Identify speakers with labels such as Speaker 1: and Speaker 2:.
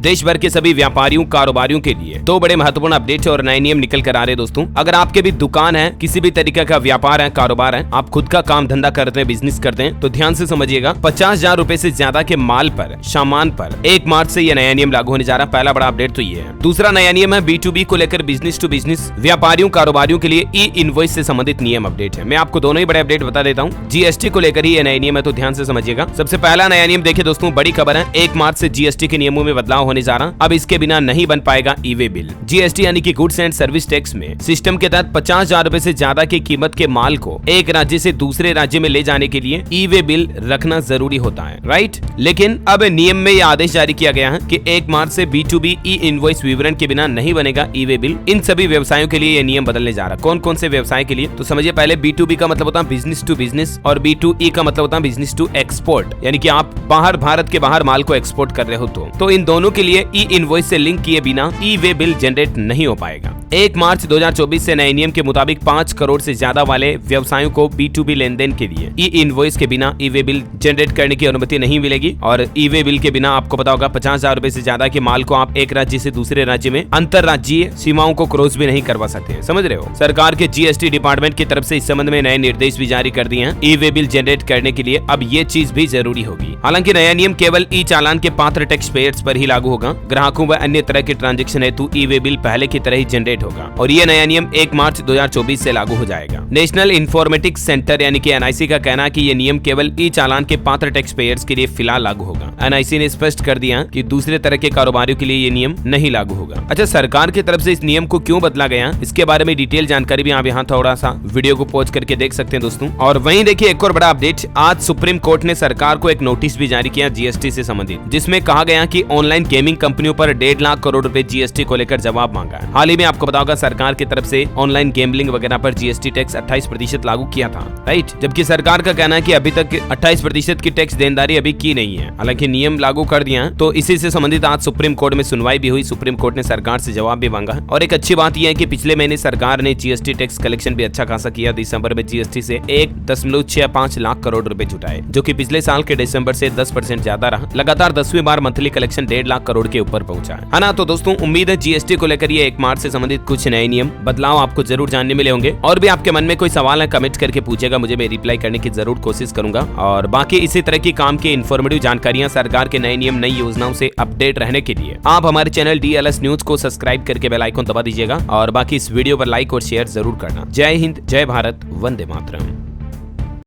Speaker 1: देश भर के सभी व्यापारियों कारोबारियों के लिए दो बड़े महत्वपूर्ण अपडेट और नए नियम निकल कर आ रहे दोस्तों। अगर आपके भी दुकान है, किसी भी तरीके का व्यापार है, कारोबार है, आप खुद का काम धंधा करते हैं, बिजनेस करते हैं, तो ध्यान से समझिएगा। 50,000 रुपए से ज्यादा के माल पर, सामान पर 1 मार्च से यह नया नियम लागू होने जा रहा है। पहला बड़ा अपडेट तो ये है। दूसरा नया नियम है B2B को लेकर, बिजनेस टू बिजनेस व्यापारियों कारोबारियों के लिए ई इनवॉइस से संबंधित नियम अपडेट है। मैं आपको दोनों ही बड़े अपडेट बता देता हूँ। GST को लेकर ही यह नया नियम है, तो ध्यान से समझिएगा। सबसे पहला नया नियम देखिए दोस्तों, बड़ी खबर है। 1 मार्च से GST के नियमों में बदलाव होने जा रहा। अब इसके बिना नहीं बन पाएगा ई-वे बिल। GST यानी कि गुड्स एंड सर्विस टैक्स में सिस्टम के तहत 50,000 रुपए से ज्यादा की कीमत के माल को एक राज्य से दूसरे राज्य में ले जाने के लिए ई-वे बिल रखना जरूरी होता है, राइट। लेकिन अब नियम में यह आदेश जारी किया गया है कि 1 मार्च से B2B ई इनवॉइस विवरण के बिना नहीं बनेगा ई-वे बिल। इन सभी व्यवसायों के लिए यह नियम बदलने जा रहा है। कौन कौन से व्यवसाय के लिए, तो समझिए। पहले B2B का मतलब होता है बिजनेस टू बिजनेस, और B2E का मतलब होता है बिजनेस टू एक्सपोर्ट, यानी कि आप बाहर, भारत के बाहर माल को एक्सपोर्ट कर रहे हो तो इन दोनों के लिए ई इनवॉइस से लिंक किए बिना ई-वे बिल जनरेट नहीं हो पाएगा। 1 मार्च 2024 से नए नियम के मुताबिक 5 करोड़ से ज्यादा वाले व्यवसायों को B2B लेनदेन के लिए ई इनवॉइस के बिना ई-वे बिल जनरेट करने की अनुमति नहीं मिलेगी। और ई-वे बिल के बिना आपको पता होगा 50,000 रुपए से ज्यादा के माल को आप एक राज्य से दूसरे राज्य में अंतरराज्यीय सीमाओं को क्रॉस भी नहीं करवा सकते हैं, समझ रहे हो। सरकार के GST डिपार्टमेंट की तरफ से इस संबंध में नए निर्देश भी जारी कर दिए हैं। ई-वे बिल जनरेट करने के लिए अब ये चीज भी जरूरी होगी। हालांकि नया नियम केवल ई चालान के पात्र टैक्स पेयर्स पर ही लागू होगा। ग्राहकों व अन्य तरह के ट्रांजैक्शन हेतु ई-वे बिल पहले की तरह ही जनरेट होगा, और ये नया नियम 1 मार्च 2024 से लागू हो जाएगा। नेशनल इन्फॉर्मेटिक्स सेंटर यानी कि NIC का कहना है कि ये नियम केवल ई चालान के पात्र टैक्स पेयर्स के लिए फिलहाल लागू होगा। NIC ने स्पष्ट कर दिया कि दूसरे तरह के कारोबारियों के लिए ये नियम नहीं लागू होगा। अच्छा, सरकार की तरफ से इस नियम को क्यों बदला गया, इसके बारे में डिटेल जानकारी भी आप यहाँ थोड़ा सा वीडियो को पॉज करके देख सकते हैं दोस्तों। और वहीं देखिए एक और बड़ा अपडेट, आज सुप्रीम कोर्ट ने सरकार को एक नोटिस भी जारी किया GST से संबंधित, जिसमें कहा गया कि ऑनलाइन गेमिंग कंपनियों पर 1.5 लाख करोड़ रुपए GST को लेकर जवाब मांगा है। हाल ही में आपको पता होगा सरकार की तरफ से ऑनलाइन गेमलिंग वगैरह पर GST टैक्स 28% लागू किया था, राइट। जबकि सरकार का कहना है कि अभी तक 28% की टैक्स देनदारी अभी की नहीं है। हालांकि नियम लागू कर दिया है, तो इसी से संबंधित आज सुप्रीम कोर्ट में सुनवाई भी हुई। सुप्रीम कोर्ट ने सरकार से जवाब भी मांगा है। और एक अच्छी बात यह है कि पिछले महीने सरकार ने GST टैक्स कलेक्शन भी अच्छा खासा किया। दिसंबर में GST से 1.65 लाख करोड़ रुपए जुटाए, जो कि पिछले साल के दिसंबर से 10% ज्यादा रहा। लगातार 10वीं बार मंथली कलेक्शन 1.5 लाख करोड़ के ऊपर पहुंचा है ना। तो दोस्तों उम्मीद है GST को लेकर ये 1 मार्च से संबंधित कुछ नए नियम बदलाव आपको जरूर जानने मिले होंगे। और भी आपके मन में कोई सवाल है, कमेंट करके पूछेगा, मुझे मैं रिप्लाई करने की जरूर कोशिश करूंगा। और बाकी इसी तरह की काम की इन्फॉर्मेटिव जानकारियां, सरकार के नए नियम, नई योजनाओं से अपडेट रहने के लिए आप हमारे चैनल DLS न्यूज को सब्सक्राइब करके बेल आइकन दबा दीजिएगा। और बाकी इस वीडियो पर लाइक और शेयर जरूर करना। जय हिंद, जय भारत, वंदे मातरम।